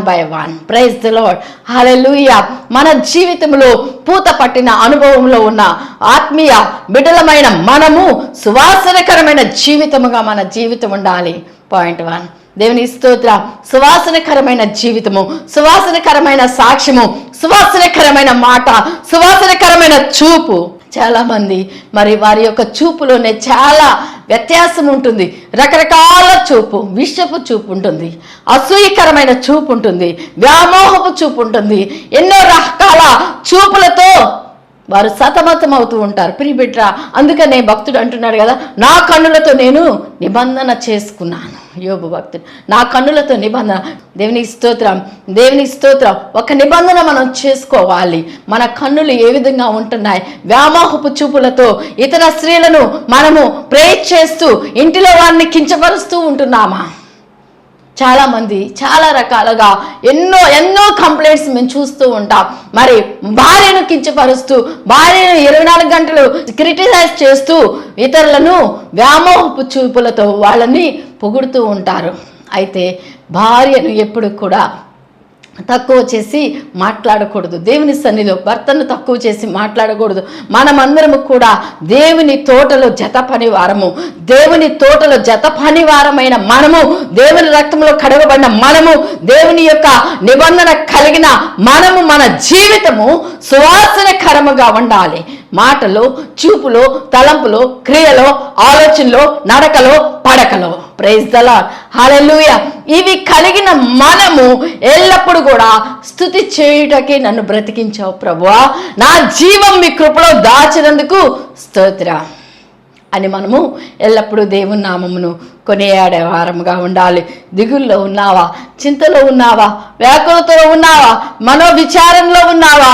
By one. Praise the Lord. Hallelujah. మన జీవితంలో పూత పట్టిన అనుభవంలో ఉన్న ఆత్మీయ బిడ్డలమైన మనము సువాసనకరమైన జీవితముగా మన జీవితం ఉండాలి. పాయింట్ 1. దేవుని స్తోత్రం. సువాసనకరమైన జీవితము, సువాసనకరమైన సాక్ష్యము, సువాసనకరమైన మాట, సువాసనకరమైన చూపు. చాలా మంది మరి వారి యొక్క చూపులోనే చాలా వ్యత్యాసం ఉంటుంది. రకరకాల చూపు, విషపు చూపు ఉంటుంది, అసూయకరమైన చూపు ఉంటుంది, వ్యామోహపు చూపు ఉంటుంది. ఎన్నో రకాల చూపులతో వారు సతమతం అవుతూ ఉంటారు. ప్రియబిడ్డ, అందుకనే భక్తుడు అంటున్నాడు కదా, నా కన్నులతో నేను నిబంధన చేసుకున్నాను. యోబు భక్తుడు, నా కన్నులతో నిబంధన. దేవుని స్తోత్రం, దేవుని స్తోత్రం. ఒక నిబంధన మనం చేసుకోవాలి. మన కన్నులు ఏ విధంగా ఉంటున్నాయి? వ్యామోహపు చూపులతో ఇతర స్త్రీలను మనము ప్రేర్ చేస్తూ ఇంటిలో వారిని కించపరుస్తూ ఉంటున్నామా? చాలా మంది చాలా రకాలుగా ఎన్నో కంప్లైంట్స్ మేము చూస్తూ ఉంటాం. మరి భార్యను కించపరుస్తూ, భార్యను 24 గంటలు క్రిటిసైజ్ చేస్తూ ఇతరులను వ్యామోహపు చూపులతో వాళ్ళని పొగుడుతూ ఉంటారు. అయితే భార్యను ఎప్పుడు కూడా తక్కువ చేసి మాట్లాడకూడదు. దేవుని సన్నిధిలో భర్తను తక్కువ చేసి మాట్లాడకూడదు. మనమందరము కూడా దేవుని తోటలో జత పనివారము. దేవుని తోటలో జత పనివారమైన మనము, దేవుని రక్తంలో కడగబడిన మనము, దేవుని యొక్క నిబంధన కలిగిన మనము, మన జీవితము సువాసనకరముగా ఉండాలి. మాటలో, చూపులో, తలంపులో, క్రియలో, ఆలోచనలో, నడకలో, పడకలో. Praise the Lord. హల్లెలూయా. ఇవి కలిగిన మనము ఎల్లప్పుడూ కూడా స్తుతి చేయుటకే నన్ను బ్రతికించావు ప్రభువా, నా జీవం మీ కృపలో దాచినందుకు స్తోత్రం అని మనము ఎల్లప్పుడూ దేవుని నామమును కొనియాడే వారముగా ఉండాలి. దిగుల్లో ఉన్నావా? చింతలో ఉన్నావా? వ్యాకులతో ఉన్నావా? మనోవిచారంలో ఉన్నావా?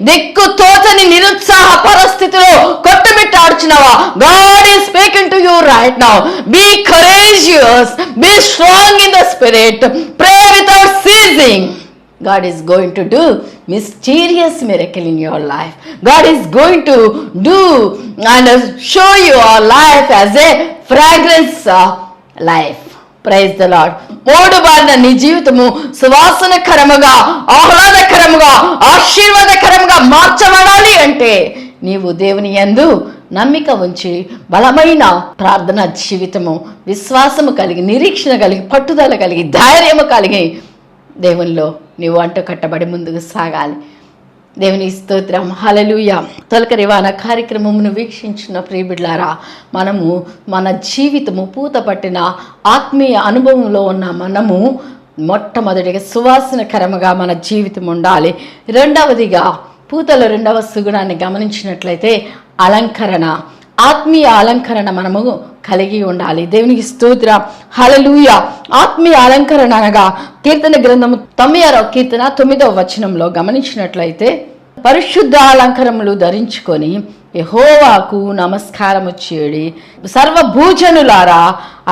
దిక్కు తోచని నిరుత్సాహ పరిస్థితిలో కొట్టుమిట్టాడుచున్నావా? God is speaking to you right now. Be courageous, be strong in the spirit, pray without ceasing. God is going to do mysterious miracle in your life. God is going to do and show your life as a fragrance life. Praise the Lord. మోడుబారిన నీ జీవితము సువాసనకరముగా, ఆహ్లాదకరముగా, ఆశీర్వాదకరముగా మార్చబడాలి అంటే నీవు దేవుని యందు నమ్మిక ఉంచి బలమైన ప్రార్థన జీవితము, విశ్వాసము కలిగి, నిరీక్షణ కలిగి, పట్టుదల కలిగి, ధైర్యము కలిగి దేవునిలో నీవు అంటూ కట్టబడి ముందుకు సాగాలి. దేవుని స్తోత్రం. హల్లెలూయా. తొలకరి వాన కార్యక్రమమును వీక్షించిన ప్రియబిడ్లారా, మనము మన జీవితము పూత పట్టిన ఆత్మీయ అనుభవంలో ఉన్న మనము మొట్టమొదటిగా సువాసనకరముగా మన జీవితం ఉండాలి. రెండవదిగా పూతలో రెండవ సుగుణాన్ని గమనించినట్లయితే అలంకరణ, ఆత్మీయ అలంకరణ మనము కలిగి ఉండాలి. దేవునికి స్తోత్రం. హల్లెలూయా. ఆత్మీయ అలంకరణ అనగా కీర్తన గ్రంథము 96వ కీర్తన 9వ వచనంలో గమనించినట్లయితే, పరిశుద్ధ అలంకరములు ధరించుకొని యెహోవాకు నమస్కారము చేయుడి, సర్వభూజనులారా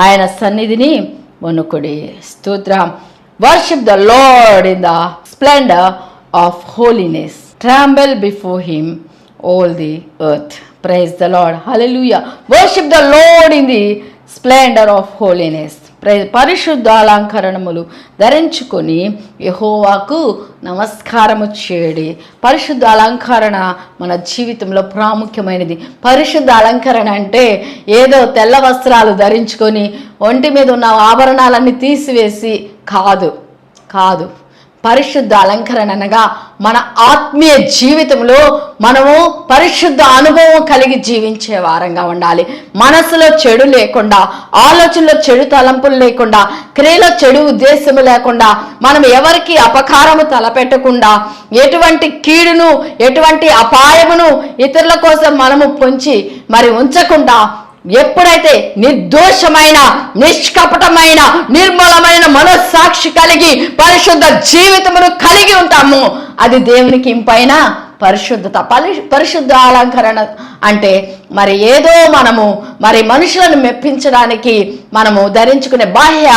ఆయన సన్నిధిని వణుకుడి. స్తోత్రం. Worship the Lord in the splendour of holiness, tremble before him all the earth. Praise the Lord. Hallelujah. Worship the Lord in the splendor of holiness. పరిశుద్ధ అలంకరణములు ధరించుకొని యెహోవాకు నమస్కారము చేయుడి. పరిశుద్ధ అలంకరణ మన జీవితంలో ప్రాముఖ్యమైనది. పరిశుద్ధ అలంకరణ అంటే ఏదో తెల్ల వస్త్రాలు ధరించుకొని ఒంటి మీద ఉన్న ఆభరణాలన్నీ తీసివేసి కాదు. పరిశుద్ధ అలంకరణ అనగా మన ఆత్మీయ జీవితంలో మనము పరిశుద్ధ అనుభవం కలిగి జీవించే వారంగా ఉండాలి. మనసులో చెడు లేకుండా, ఆలోచనలో చెడు తలంపులు లేకుండా, క్రియలో చెడు ఉద్దేశము లేకుండా, మనం ఎవరికి అపకారము తలపెట్టకుండా, ఎటువంటి కీడును, ఎటువంటి అపాయమును ఇతరుల కోసం మనము పొంచి మరి ఉంచకుండా, ఎప్పుడైతే నిర్దోషమైన, నిష్కపటమైన, నిర్మలమైన మనస్సాక్షి కలిగి పరిశుద్ధ జీవితమును కలిగి ఉంటాము, అది దేవునికి ఇంపైన పరిశుద్ధత. పరిశుద్ధ అలంకరణ అంటే మరి ఏదో మనము మరి మనుషులను మెప్పించడానికి మనము ధరించుకునే బాహ్య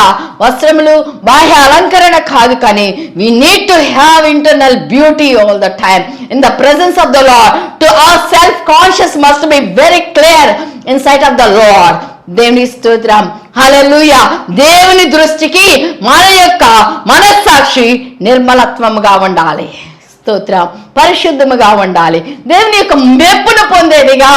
వస్త్రములు, బాహ్య అలంకరణ కాదు. కానీ we need to have internal beauty all the time in the presence of the Lord. To our self conscious must be very clear in sight of the Lord. దేవుని స్తోత్రం. హల్లెలూయా. దేవుని దృష్టికి మన యొక్క మనస్సాక్షి నిర్మలత్వముగా ఉండాలి. స్తోత్రం. పరిశుద్ధముగా ఉండాలి. దేవుని యొక్క మెప్పును పొందేదిగా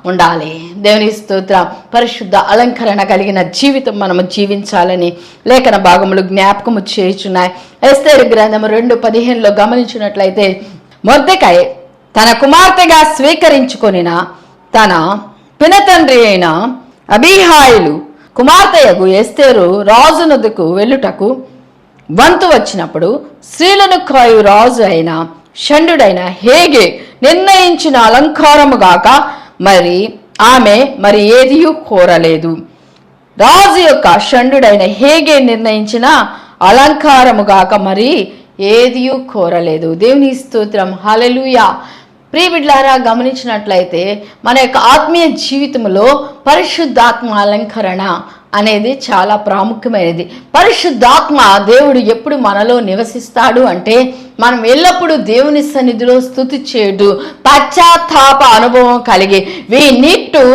ఉండాలి. దేవుని స్తోత్రం. పరిశుద్ధ అలంకరణ కలిగిన జీవితం మనము జీవించాలని లేఖన భాగములు జ్ఞాపకము చేయుచున్నాయి. ఎస్తేరు గ్రంథము 2:15 గమనించినట్లయితే, మొర్దెకై తన కుమార్తెగా స్వీకరించుకొనిన తన పినతండ్రి అయిన అబీహాయిలు కుమార్తెయగు ఎస్తేరు రాజునొద్దకు వెళ్ళుటకు వంతు వచ్చినప్పుడు స్త్రీలను కాయు రాజు అయిన షండుడైన హేగే నిర్ణయించిన అలంకారము గాక ఆమె ఏదియూ కోరలేదు. రాజు యొక్క షండుడైన హేగే నిర్ణయించిన అలంకారము గాక ఏదియూ కోరలేదు. దేవుని స్తోత్రం. హల్లెలూయా. ప్రియబిడ్లారా, గమనించినట్లయితే మన యొక్క ఆత్మీయ జీవితంలో పరిశుద్ధాత్మ అలంకరణ అనేది చాలా ప్రాముఖ్యమైనది. పరిశుద్ధాత్మ దేవుడు ఎప్పుడు మనలో నివసిస్తాడు అంటే మనం ఎల్లప్పుడూ దేవుని సన్నిధిలో స్తుతి చేయడు, పశ్చాత్తాప అనుభవం కలిగి we need to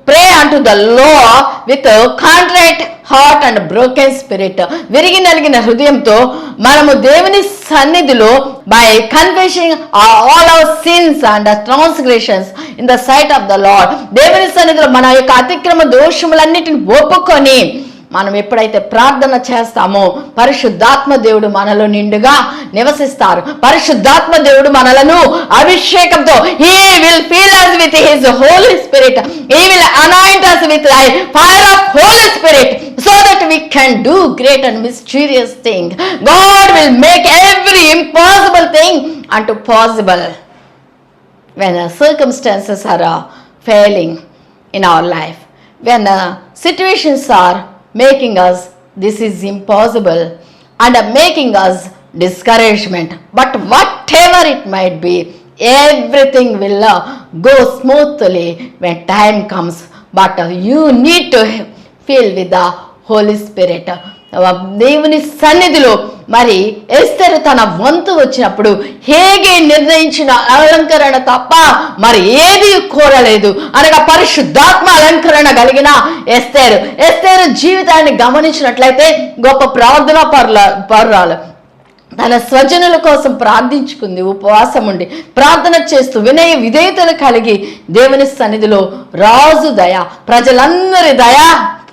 pray unto the Lord with a contrite heart and broken spirit. విరిగి నలిగిన హృదయంతో మనము దేవుని సన్నిధిలో by confessing all our sins and transgressions in the sight of the Lord, దేవుని సన్నిధిలో మన యొక్క అతిక్రమ దోషములన్నిటిని ఒప్పుకొని మనం ఎప్పుడైతే ప్రార్థన చేస్తామో పరిశుద్ధాత్మ దేవుడు మనలో నిండుగా నివసిస్తారు. పరిశుద్ధాత్మ దేవుడు మనలను అభిషేకంతో he will fill us with his holy spirit, he will anoint us with the fire of holy spirit so that we can do great and mysterious things. God will make every impossible thing unto possible when circumstances are failing in our life, when situations are making us this is impossible and making us discouragement, but whatever it might be, everything will go smoothly when time comes. But you need to fill with the Holy Spirit. దేవుని సన్నిధిలో ఎస్తేరు తన వంతు వచ్చినప్పుడు Hegai నిర్ణయించిన అలంకరణ తప్ప ఏది కోరలేదు. అనగా పరిశుద్ధాత్మ అలంకరణ కలిగిన ఎస్తేరు జీవితాన్ని గమనించినట్లయితే గొప్ప ప్రార్థనా పరురాలు. తన స్వజనుల కోసం ప్రార్థించుకుంది, ఉపవాసం ఉండి ప్రార్థన చేస్తూ వినయ విధేయతలు కలిగి దేవుని సన్నిధిలో రాజు దయ, ప్రజలందరి దయ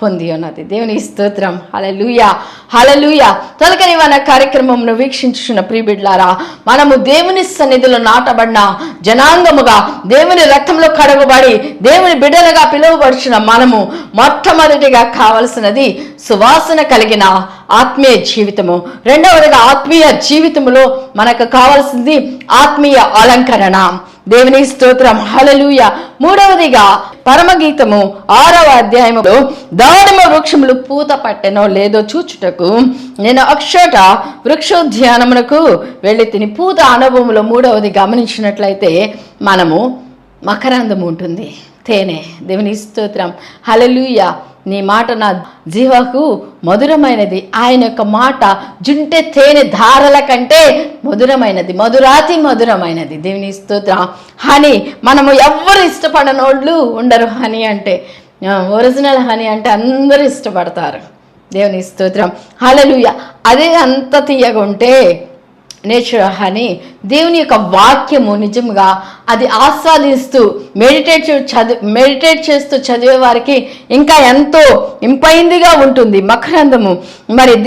పొంది ఉన్నది. దేవుని స్తోత్రం. హల్లెలూయా. హల్లెలూయా. తొలకరి మన కార్యక్రమంను వీక్షించుచున్న ప్రియబిడ్లారా, మనము దేవుని సన్నిధిలో నాటబడిన జనాంగముగా దేవుని రక్తంలో కడగబడి దేవుని బిడ్డలుగా పిలువబడుచున్న మనము మొట్టమొదటిగా కావలసినది సువాసన కలిగిన ఆత్మీయ జీవితము. రెండవదిగా ఆత్మీయ జీవితములో మనకు కావాల్సింది ఆత్మీయ అలంకరణ. దేవుని స్తోత్రం. హల్లెలూయా. మూడవదిగా పరమగీతము 6వ అధ్యాయములో దానిమ్మ వృక్షములు పూత పట్టెనో లేదో చూచుటకు నేను అక్షట వృక్షోద్యానమునకు వెళ్ళి తిని. పూత అనుభవంలో మూడవది గమనించినట్లయితే మనము మకరందం ఉంటుంది, తేనె. దేవుని స్తోత్రం. హల్లెలూయా. నీ మాట నా జీవకు మధురమైనది, ఆయన యొక్క మాట జుంటె తేనె ధారల కంటే మధురమైనది, మధురాతి మధురమైనది. దేవుని స్తోత్రం. హనీ మనము ఎవ్వరు ఇష్టపడనోళ్ళు ఉండరు. హనీ అంటే ఒరిజినల్ హనీ అంటే అందరూ ఇష్టపడతారు. దేవుని స్తోత్రం. హల్లెలూయా. అదే అంత తీయగా ఉంటే నేచురల్ హనీ, దేవుని యొక్క వాక్యము నిజంగా అది ఆస్వాదిస్తూ మెడిటేట్ చేస్తూ చదివే వారికి ఇంకా ఎంతో ఇంపైందిగా ఉంటుంది మకరందము.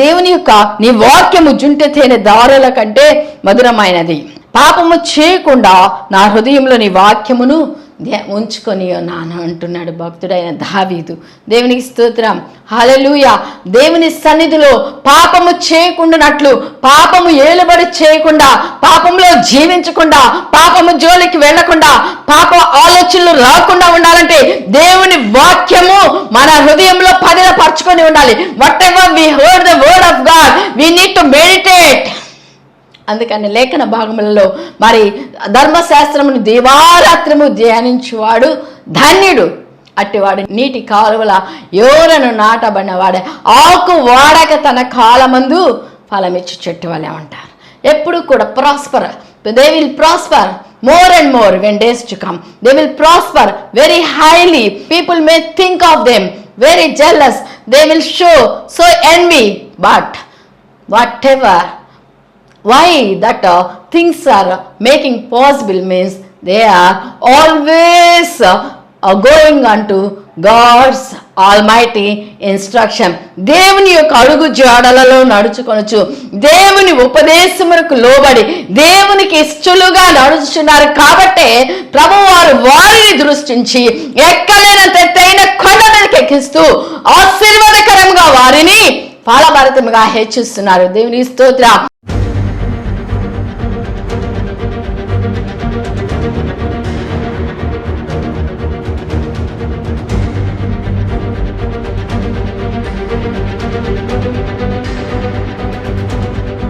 దేవుని యొక్క నీ వాక్యము జుంటె తేనె దారుల కంటే మధురమైనది. పాపము చేయకుండా నా హృదయంలో నీ వాక్యమును ఉంచుకొని నాన్న అంటున్నాడు భక్తుడైన దావీదు. దేవునికి స్తోత్రం. హల్లెలూయా. దేవుని సన్నిధిలో పాపము చేయకుండానట్లు, పాపము ఏలుబడి చేయకుండా, పాపంలో జీవించకుండా, పాపము జోలికి వెళ్లకుండా, పాప ఆలోచనలు రాకుండా ఉండాలంటే దేవుని వాక్యము మన హృదయంలో పదిలపరచుకొని ఉండాలి. Whatever we heard the word of God we need to meditate. అందుకని లేఖన భాగములలో ధర్మశాస్త్రమును దివారాత్రము ధ్యానించువాడు ధన్యుడు. అట్టివాడు నీటి కాలువల యోరను నాటబడినవాడే, ఆకు వాడక తన కాలమందు ఫలమిచ్చు చెట్టు వలె ఉంటారు. ఎప్పుడు కూడా prosper. They will prosper more and more when days to come. They will prosper very highly. People may think of them very jealous. They will show so envy. But whatever, why that things are making possible means they are always going unto God's almighty instruction. దేవుని యొక్క అడుగు జాడలలో నడుచుకొనొచ్చు, దేవుని ఉపదేశములకు లోబడి దేవునికి ఇష్టలుగా నడుచుచున్నారు. కాబట్టే ప్రభువారు వారిని దృష్టించి ఎక్కలేనంత ఎత్తైన కొండ మీదకి ఎక్కిస్తూ ఆశీర్వాదకరంగా వారిని ఫలభరితముగా హెచ్చిస్తున్నారు. దేవుని స్తోత్రం.